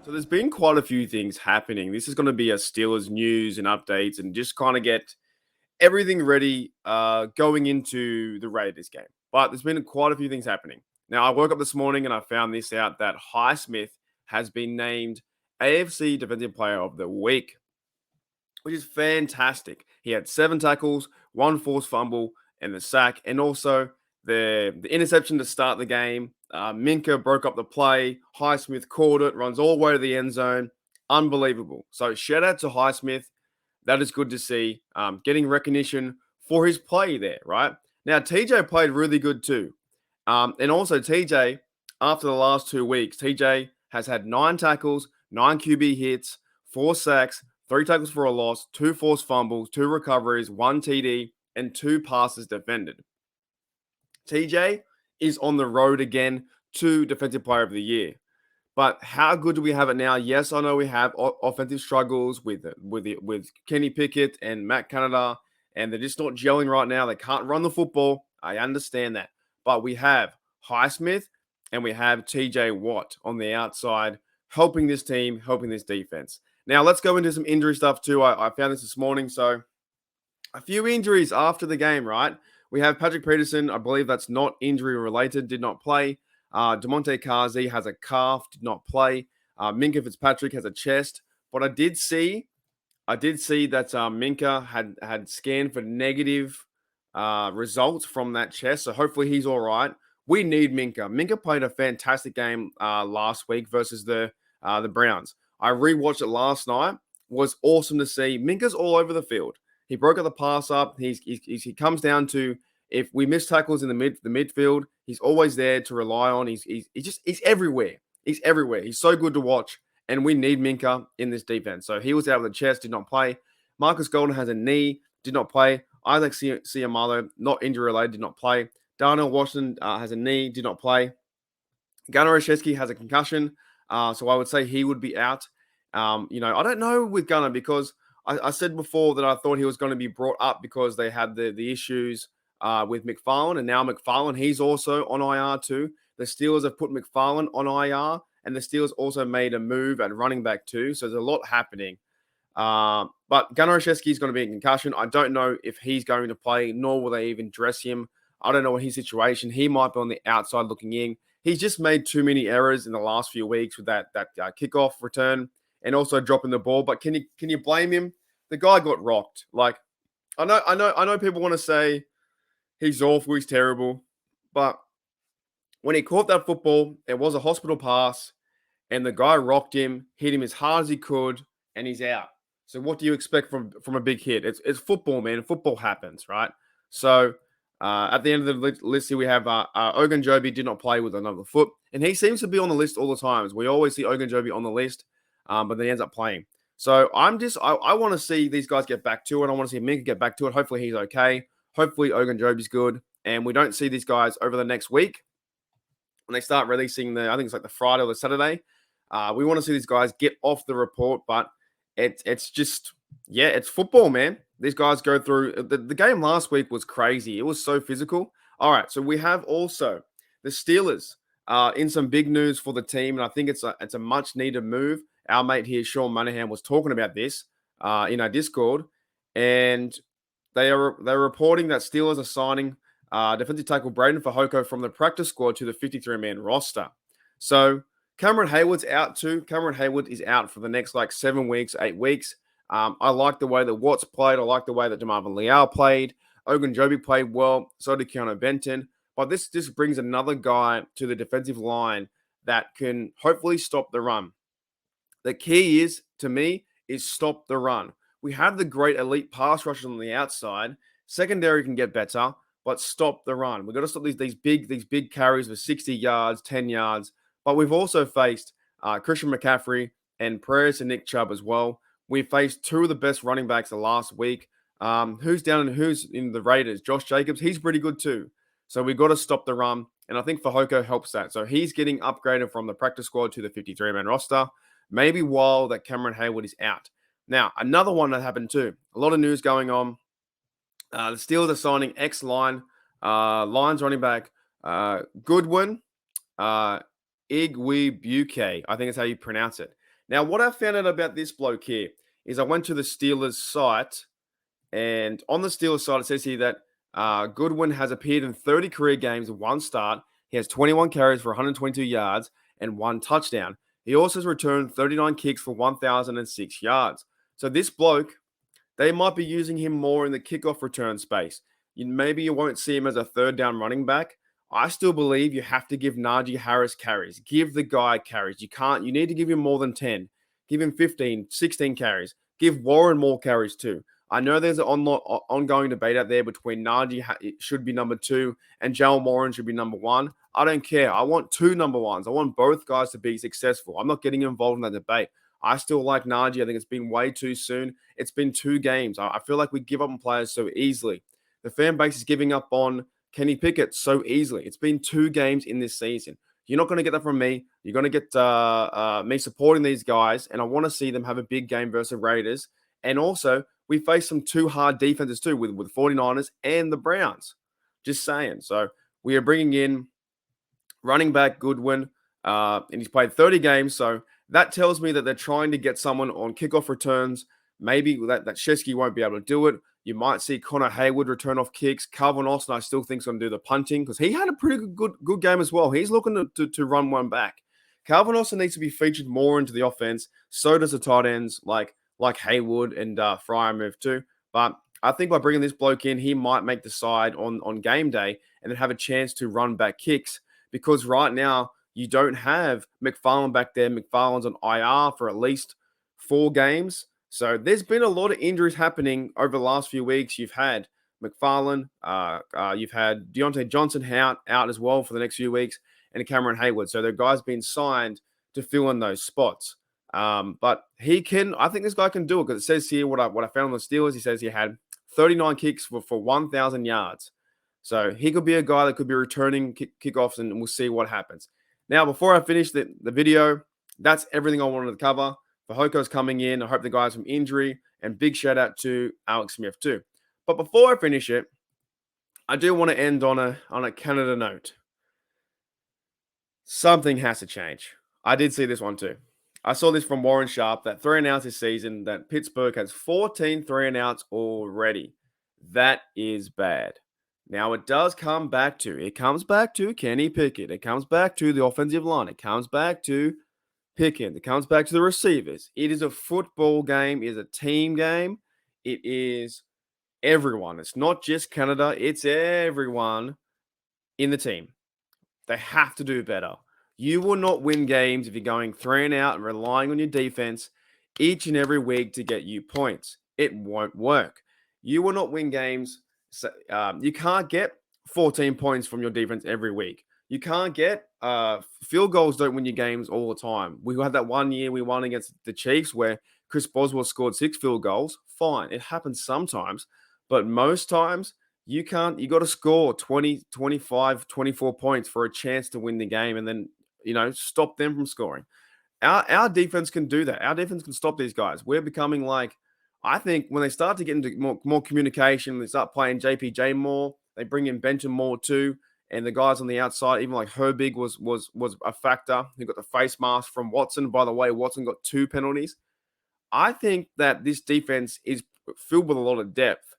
So there's been quite a few things happening. This is going to be a Steelers news and updates and just kind of get everything ready going into the Raiders game. But there's been quite a few things happening. Now, I woke up this morning and I found this out that Highsmith has been named AFC Defensive Player of the Week, which is fantastic. He had 7 tackles, 1 forced fumble, and the sack, and also the interception to start the game. Minka broke up the play. Highsmith caught it, runs all the way to the end zone. Unbelievable. So shout out to Highsmith. That is good to see. Getting recognition for his play there, right? Now, TJ played really good too. And also, TJ, after the last 2 weeks, TJ has had 9 tackles, 9 QB hits, 4 sacks, 3 tackles for a loss, 2 forced fumbles, 2 recoveries, 1 TD, and 2 passes defended. TJ is on the road again to Defensive Player of the Year. But how good do we have it now? Yes, I know we have offensive struggles with Kenny Pickett and Matt Canada, and they're just not gelling right now. They can't run the football. I understand that. But we have Highsmith and we have TJ Watt on the outside helping this team, helping this defense. Now, let's go into some injury stuff too. I found this morning. So, a few injuries after the game, right? We have Patrick Peterson. I believe that's not injury related, did not play. DeMonte Kazi has a calf, did not play. Minka Fitzpatrick has a chest. But I did see that Minka had scanned for negative results from that chest. So hopefully he's all right. We need Minka. Minka played a fantastic game last week versus the Browns. I rewatched it last night. Was awesome to see. Minka's all over the field. He broke up the pass up. He comes down to if we miss tackles in the midfield, he's always there to rely on. He's everywhere. He's everywhere. He's so good to watch, and we need Minka in this defense. So he was out of the chest, did not play. Marcus Golden has a knee, did not play. Isaac Siamalo, not injury related, did not play. Darnell Washington has a knee, did not play. Gunnar Olszewski has a concussion, so I would say he would be out. I don't know with Gunnar because I said before that I thought he was going to be brought up because they had the issues with McFarland, and now McFarland, he's also on IR too. The Steelers have put McFarland on IR, and the Steelers also made a move at running back too, so there's a lot happening. But Gunnar Olszewski is going to be in concussion. I don't know if he's going to play, nor will they even dress him. I don't know what his situation. He might be on the outside looking in. He's just made too many errors in the last few weeks with that kickoff return and also dropping the ball. But can you blame him? The guy got rocked. Like I know people want to say he's awful, he's terrible, but when he caught that football, it was a hospital pass, and the guy rocked him, hit him as hard as he could, and he's out. So what do you expect from a big hit? It's football, man. Football happens, right? So at the end of the list here, we have Ogunjobi did not play with another foot, and he seems to be on the list all the times. We always see Ogunjobi on the list, but then he ends up playing. So I want to see these guys get back to it. I want to see Minka get back to it. Hopefully he's okay. Hopefully Ogunjobi's good, and we don't see these guys over the next week when they start releasing I think it's like the Friday or the Saturday. We want to see these guys get off the report, but it's just, yeah, it's football, man. These guys go through the game last week was crazy. It was so physical. All right, so we have also the Steelers in some big news for the team, and I think it's a much needed move. Our mate here, Sean Monahan, was talking about this in our Discord, and they're reporting that Steelers are signing defensive tackle Braden Fehoko from the practice squad to the 53-man roster. So Cameron Hayward's out too. Cameron Hayward is out for the next 7 weeks, 8 weeks. I like the way that Watts played. I like the way that DeMarvin Leal played. Ogunjobi played well. So did Keanu Benton. But this brings another guy to the defensive line that can hopefully stop the run. The key is, to me, is stop the run. We have the great elite pass rushers on the outside. Secondary can get better, but stop the run. We've got to stop these big carries for 60 yards, 10 yards. But we've also faced Christian McCaffrey and prayers to Nick Chubb as well. We faced 2 of the best running backs the last week. Who's in the Raiders? Josh Jacobs, he's pretty good too. So we've got to stop the run. And I think Fehoko helps that. So he's getting upgraded from the practice squad to the 53-man roster, maybe while that Cameron Hayward is out. Now, another one that happened too. A lot of news going on. The Steelers are signing Lions running back Goodwin Igwebuike. I think that's how you pronounce it. Now, what I found out about this bloke here is I went to the Steelers site, and on the Steelers side, it says here that Goodwin has appeared in 30 career games with one start. He has 21 carries for 122 yards and one touchdown. He also has returned 39 kicks for 1,006 yards. So this bloke, they might be using him more in the kickoff return space. Maybe you won't see him as a third down running back. I still believe you have to give Najee Harris carries. Give the guy carries. You need to give him more than 10. Give him 15, 16 carries. Give Warren more carries too. I know there's an ongoing debate out there between Najee should be number 2 and Jalen Warren should be number 1. I don't care. I want 2 number 1s. I want both guys to be successful. I'm not getting involved in that debate. I still like Najee. I think it's been way too soon. It's been 2 games. I feel like we give up on players so easily. The fan base is giving up on Kenny Pickett so easily. It's been 2 games in this season. You're not going to get that from me. You're going to get me supporting these guys, and I want to see them have a big game versus the Raiders. And also, we face some 2 hard defenses too with 49ers and the Browns. Just saying. So we are bringing in running back Goodwin, and he's played 30 games. So that tells me that they're trying to get someone on kickoff returns. Maybe that Shesky won't be able to do it. You might see Connor Hayward return off kicks. Calvin Austin, I still think, is going to do the punting because he had a pretty good game as well. He's looking to run one back. Calvin Austin needs to be featured more into the offense. So does the tight ends like Hayward and Freiermuth too. But I think by bringing this bloke in, he might make the side on game day and then have a chance to run back kicks because right now you don't have McFarland back there. McFarland's on IR for at least 4 games. So there's been a lot of injuries happening over the last few weeks. You've had McFarland, you've had Deontay Johnson out as well for the next few weeks, and Cameron Hayward. So the guy's been signed to fill in those spots. But I think this guy can do it because it says here what I found on the Steelers. He says he had 39 kicks for 1,000 yards. So he could be a guy that could be returning kickoffs, and we'll see what happens. Now, before I finish the video, that's everything I wanted to cover. Fajoko's coming in. I hope the guys from injury, and big shout out to Alex Smith too. But before I finish it, I do want to end on a Canada note. Something has to change. I did see this one too. I saw this from Warren Sharp that 3 and outs this season, that Pittsburgh has 14 3 and outs already. That is bad. Now it comes back to Kenny Pickett. It comes back to the offensive line. It comes back to Pickens. It comes back to the receivers. It is a football game. It is a team game. It is everyone. It's not just Canada. It's everyone in the team. They have to do better. You will not win games if you're going 3 and out and relying on your defense each and every week to get you points. It won't work. You will not win games. You can't get 14 points from your defense every week. You can't get field goals don't win your games all the time. We had that one year we won against the Chiefs where Chris Boswell scored 6 field goals. Fine. It happens sometimes. But most times, you can't. You got to score 20, 25, 24 points for a chance to win the game and then, stop them from scoring. Our defense can do that. Our defense can stop these guys. We're becoming like, I think when they start to get into more communication, they start playing JPJ more, they bring in Benton more too, and the guys on the outside, even like Herbig was a factor. He got the face mask from Watson. By the way, Watson got 2 penalties. I think that this defense is filled with a lot of depth,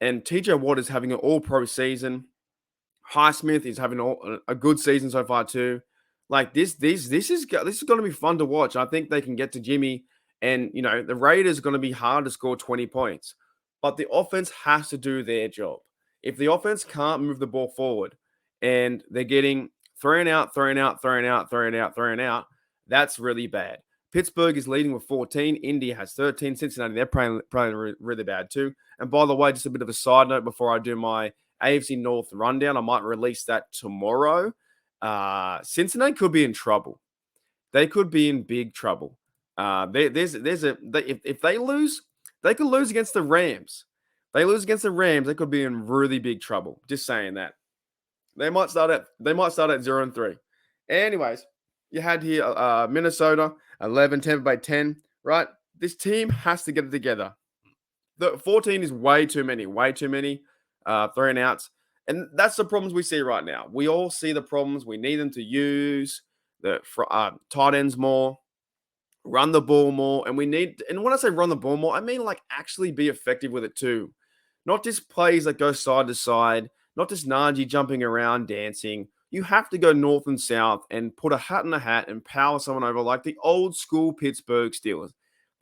and TJ Watt is having an all-pro season. Highsmith is having a good season so far too. Like this is going to be fun to watch. I think they can get to Jimmy, and the Raiders are going to be hard to score 20 points, but the offense has to do their job. If the offense can't move the ball forward, and they're getting 3 and out, 3 and out, 3 and out, 3 and out, 3 and out, that's really bad. Pittsburgh is leading with 14. Indy has 13. Cincinnati, they're playing really bad too. And by the way, just a bit of a side note before I do my AFC North rundown, I might release that tomorrow. Cincinnati could be in trouble. They could be in big trouble. If they lose, they could lose against the Rams. They lose against the Rams, they could be in really big trouble. Just saying that. They might start at 0-3. Anyways, you had here Minnesota 11, Tampa Bay 10. Right, this team has to get it together. The 14 is way too many. 3 and outs. And that's the problems we see right now. We all see the problems. We need them to use the tight ends more. run the ball more. And we need, and when I say run the ball more, I mean like actually be effective with it too. Not just plays that go side to side, not just Najee jumping around dancing. You have to go north and south and put a hat in a hat and power someone over like the old school Pittsburgh Steelers.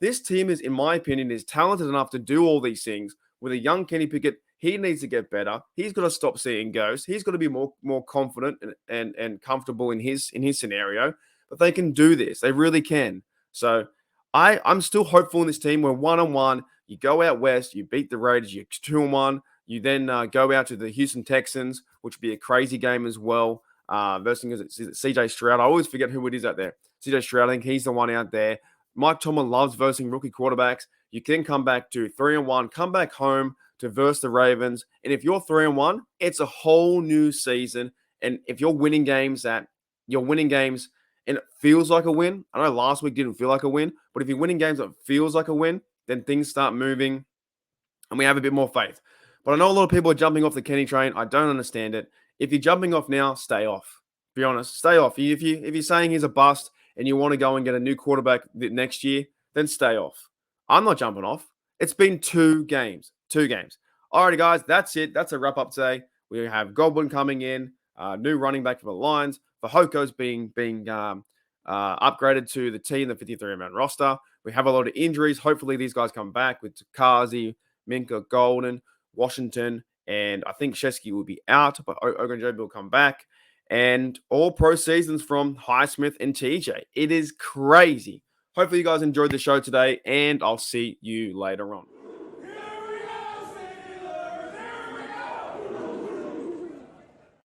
This team is, in my opinion, is talented enough to do all these things. With a young Kenny Pickett, he needs to get better. He's got to stop seeing ghosts. He's got to be more confident and comfortable in his scenario. But they can do this. They really can. So I'm still hopeful in this team. We're 1-1. You go out west, you beat the Raiders, you're 2-1. You then go out to the Houston Texans, which would be a crazy game as well. Versus CJ Stroud. I always forget who it is out there. CJ Stroud, I think he's the one out there. Mike Tomlin loves versing rookie quarterbacks. You can come back to 3-1, come back home to verse the Ravens. And if you're 3-1, it's a whole new season. And if you're winning games and it feels like a win. I know last week didn't feel like a win, but if you're winning games that feels like a win, then things start moving and we have a bit more faith. But I know a lot of people are jumping off the Kenny train. I don't understand it. If you're jumping off now, stay off. Be honest, stay off. If you're saying he's a bust and you want to go and get a new quarterback next year, then stay off. I'm not jumping off. It's been 2 games. 2 games. Alrighty, guys, that's it. That's a wrap up today. We have Godwin coming in, new running back for the Lions. Fajoko's being upgraded to the team, the 53-man roster. We have a lot of injuries. Hopefully, these guys come back with Takazi, Minka, Golden, Washington, and I think Shesky will be out, but Ogunjobi will come back. And all pro seasons from Highsmith and TJ. It is crazy. Hopefully, you guys enjoyed the show today, and I'll see you later on.